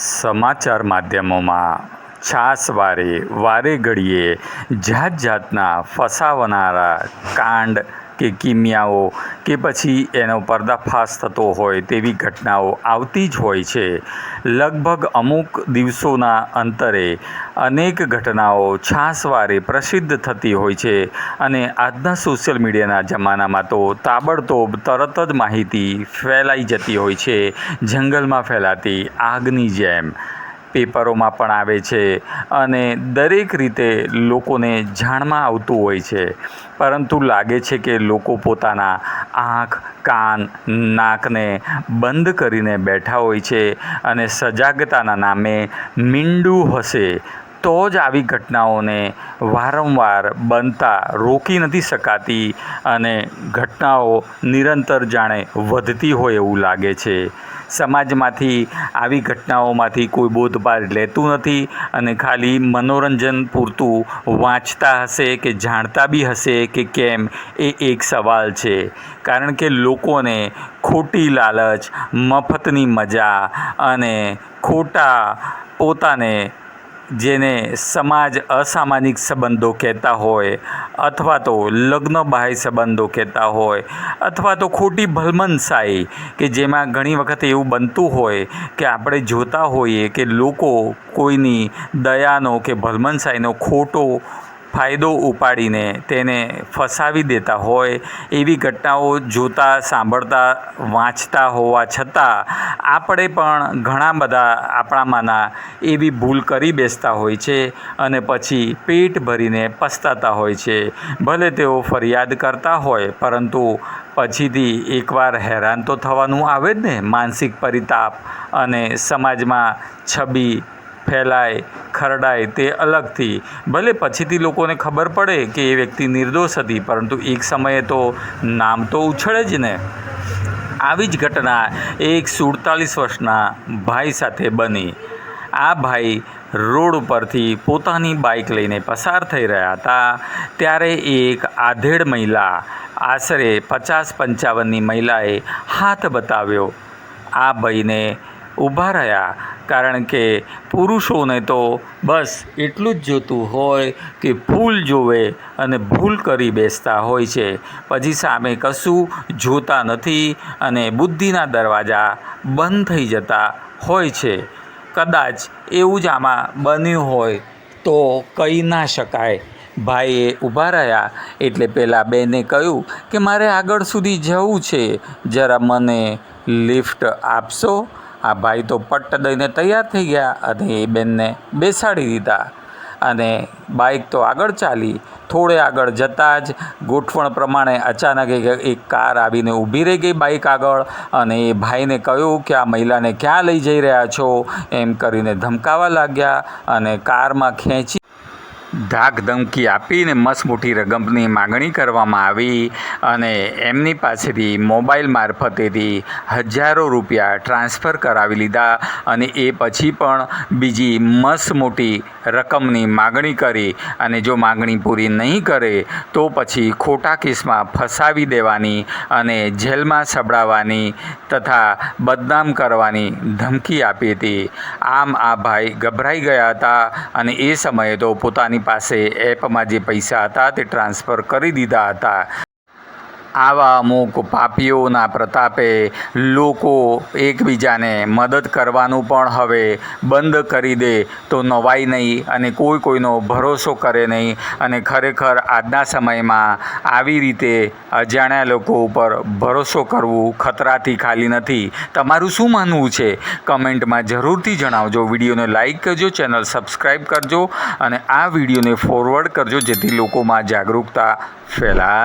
સમાચાર માધ્યમોમાં વારે ઘડીએ જાત જાતના ફસાવનારા કાંડ કે કિમિયાઓ કે પછી એનો પર્દાફાશ થતો હોય તેવી ઘટનાઓ આવતી જ હોય છે. લગભગ અમુક દિવસોના અંતરે અનેક ઘટનાઓ છાસવારે પ્રસિદ્ધ થતી હોય છે અને આજના સોશિયલ મીડિયાના જમાનામાં તો તાબડતોબ તરત જ માહિતી ફેલાઈ જતી હોય છે, જંગલમાં ફેલાતી આગની જેમ. પેપરોમાં પણ આવે છે અને દરેક રીતે લોકોને જાણમાં આવતું હોય છે, પરંતુ લાગે છે કે લોકો પોતાના આંખ, કાન, નાકને બંધ કરીને બેઠા હોય છે અને સજાગતાના નામે મીંડું હશે તો જ આવી ઘટનાઓને વારંવાર બનતા રોકી નથી શકાતી અને ઘટનાઓ નિરંતર જાણે વધતી હોય એવું લાગે છે. સમાજમાંથી આવી ઘટનાઓમાંથી કોઈ બોધપાઠ લેતું નથી અને ખાલી મનોરંજન પૂરતું વાંચતા હશે કે જાણતા બી હશે કે કેમ, એ એક સવાલ છે. કારણ કે લોકોને ખોટી લાલચ, મફતની મજા અને ખોટા પોતાને જેને સમાજ અસામાજિક સંબંધો કહેતા હોય અથવા તો લગ્ન બાહ્ય સંબંધો કહેતા હોય અથવા તો ખોટી ભલમનસાઈ કે જેમાં ઘણી વખત એવું બનતું હોય કે આપણે જોતા હોઈએ કે લોકો કોઈની દયાનો કે ભલમનસાઈનો ખોટો ફાયદો ઉપાડીને તેને ફસાવી દેતા હોય, એવી ઘટનાઓ જોતા, સાંભળતા, વાંચતા હોવા છતાં આપણે પણ ઘણા બધા આપણામાંના એવી ભૂલ કરી બેસતા હોય છે અને પછી પેટ ભરીને પસ્તાતા હોય છે. ભલે તેઓ ફરિયાદ કરતા હોય, પરંતુ પછીથી એકવાર હેરાન તો થવાનું આવે જ ને. માનસિક પરિતાપ અને સમાજમાં છબી ફેલાય, ખરડાય તે અલગથી. ભલે પછીથી લોકોને ખબર પડે કે એ વ્યક્તિ નિર્દોષ હતી, પરંતુ એક સમયે તો નામ તો ઉછળે જ ને. આવી જ ઘટના એક 47 વર્ષના ભાઈ સાથે બની. આ ભાઈ રોડ ઉપરથી પોતાની બાઇક લઈને પસાર થઈ રહ્યા હતા, ત્યારે એક આધેડ મહિલા, આશરે 50-55ની મહિલાએ હાથ બતાવ્યો. આ ભાઈને ઊભા રહ્યા, કારણ કે પુરુષોને તો બસ એટલું જ જોતું હોય કે ફૂલ જોવે અને ભૂલ કરી બેસતા હોય છે, પછી સામે કશું જોતા નથી અને બુદ્ધિના દરવાજા બંધ થઈ જતા હોય છે. કદાચ એવું જ આમાં બન્યું હોય તો કહી ના શકાય. ભાઈએ ઊભા રહ્યા એટલે પેલા બેને કહ્યું કે મારે આગળ સુધી જવું છે, જરા મને લિફ્ટ આપશો? આ ભાઈ તો પટ્ટ દઈને તૈયાર થઈ ગયા અને એ બેનને બેસાડી દીધા અને બાઇક તો આગળ ચાલી. થોડે આગળ જતાં જ ગોઠવણ પ્રમાણે અચાનક એક કાર આવીને ઊભી રહી ગઈ બાઇક આગળ અને એ ભાઈને કહ્યું કે આ મહિલાને ક્યાં લઈ જઈ રહ્યા છો, એમ કરીને ધમકાવવા લાગ્યા અને કારમાં ખેંચી ધાક ધમકી આપીને મસમોટી રકમની માગણી કરવામાં આવી અને એમની પાસેથી મોબાઈલ મારફતેથી હજારો રૂપિયા ટ્રાન્સફર કરાવી લીધા અને એ પછી પણ બીજી મસમોટી રકમની માગણી કરી અને જો માગણી પૂરી નહીં કરે તો પછી ખોટા કેસમાં ફસાવી દેવાની અને જેલમાં સબડાવવાની તથા બદનામ કરવાની ધમકી આપી હતી. આમ આ ભાઈ ગભરાઈ ગયા હતા અને એ સમયે તો પોતાની પાસે એપમાં જે પૈસા હતા તે ટ્રાન્સફર કરી દીધા હતા. આવા અમુક પાપીઓના પ્રતાપે લોકો એકબીજાને મદદ કરવાનું પણ હવે બંધ કરી દે તો નવાઈ નહીં અને કોઈનો ભરોસો કરે નહીં. અને ખરેખર આજના સમયમાં આવી રીતે અજાણ્યા લોકો ઉપર ભરોસો કરવું ખતરાથી ખાલી નથી. તમારું શું માનવું છે? કમેન્ટમાં જરૂરથી જણાવજો. વિડીયોને લાઇક કરજો, ચેનલ સબસ્ક્રાઈબ કરજો અને આ વિડીયોને ફોરવર્ડ કરજો, જેથી લોકોમાં જાગૃતતા ફેલાય.